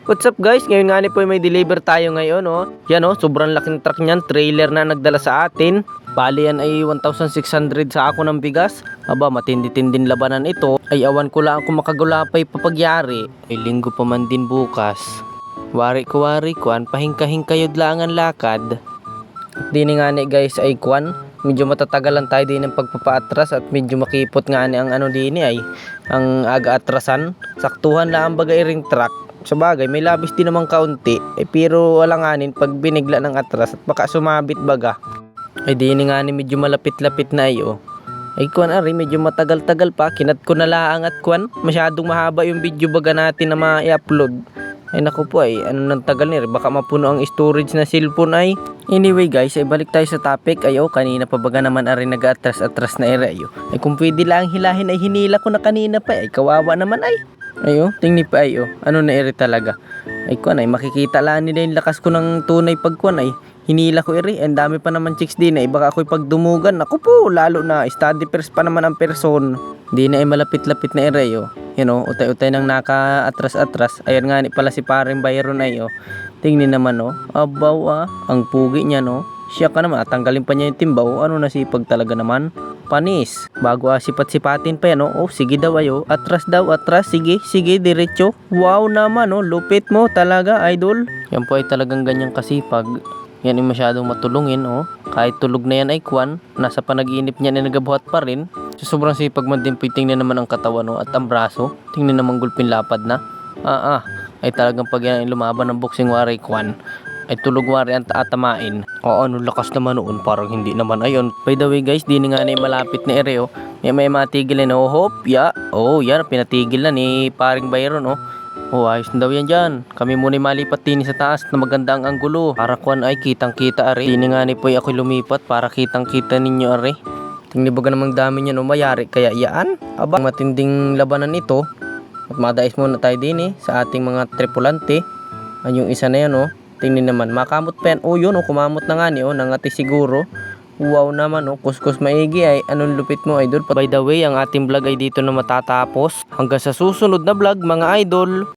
What's up guys? Ngayon nga po may deliver tayo ngayon oh. Yan oh, sobrang laking truck niyan, trailer na nagdala sa atin. Bali yan ay 1,600 sa ako ng bigas. Aba, matindi-tindin labanan ito. Ay awan ko lang kung makagulapay papagyari. Ay linggo pa man din bukas. Wari ko kuan, pahingkahing kayod lang ang lakad. Dini nga ni guys ay kuan, medyo matatagalan tayo din ng pagpapaatras at medyo makipot nga ni ang ano dini ay ang aga-atrasan. Saktuhan lang ang bagay ring truck. Sa bagay, may labis din naman kaunti. Pero alanganin pag binigla ng atras at baka sumabit baga. Ay di nga ni medyo malapit-lapit na ayo. Ay kuan ari, medyo matagal-tagal pa. Kinat ko na laang at kuan. Masyadong mahaba yung video baga natin na ma-upload. Ay naku po ay, ano nang tagal ni baka mapuno ang storage na cellphone ay. Anyway guys, ay balik tayo sa topic. Ayo, kanina pa baga naman ari nag-atras-atras na ere ayo. Ay kung pwede lang hilahin ay hinila ko na kanina pa ay kawawa naman ay. Ayo, tingni pa ayo. Ano na ere talaga. Ay kuan ay makikita lang nila yung lakas ko ng tunay pagkuan ay. Hinila ko ere. Ang dami pa naman chicks din ay baka ako'y pagdumugan. Ako po, lalo na study first pa naman ang person. Di na ay malapit-lapit na ere ayo. Yan o, utay-utay nang naka-atras-atras. Ayan nga ni pala si paring Byron ayo. Tingni naman o. Abaw ang pugi niya no. Siya ka naman, tanggalin pa niya yung timbaw. Ano nasipag talaga naman. Panis. Bago sipat-sipatin pa yan, oh. Sige daw ayo. Atras daw, atras. Sige, sige, diretso. Wow naman, oh. Lupit mo talaga, idol. Yan po ay talagang ganyang kasipag. Yan ay masyadong matulungin, oh. Kahit tulog na yan ay kwan. Nasa panaginip niya na nagabuhat pa rin. So, sobrang sipag man din po. Tingnan naman ang katawan, oh. At ang braso. Tingnan naman gulpin lapad na. Ay talagang pag yan ay lumaban ng boxing wari kwan. Ay tulog wari ang atamain. Oo, ano lakas naman noon, parang hindi naman ayon. By the way guys, di nga na malapit na ere oh. May matigil na oh, hop, ya. Oh, yan pinatigil na ni paring Byron oh. Oh, ayos na daw yan dyan. Kami muna malipat din sa taas na maganda ang anggulo. Para kuan ay kitang-kita are. Di nga ni po ako lumipat para kitang-kita ninyo are. Tingnan ba namang dami niya no mayari kaya iyaan. Aba, matinding labanan ito. At madais muna tayo din sa ating mga tripulante. Ay yung isa na yan oh. Tingnan naman, makamot pa yan. Oh yun, oh, kumamot na nga ni, oh, nangati siguro. Wow naman, oh, kuskus maigi ay. Anong lupit mo, idol? By the way, ang ating vlog ay dito na matatapos. Hanggang sa susunod na vlog, mga idol.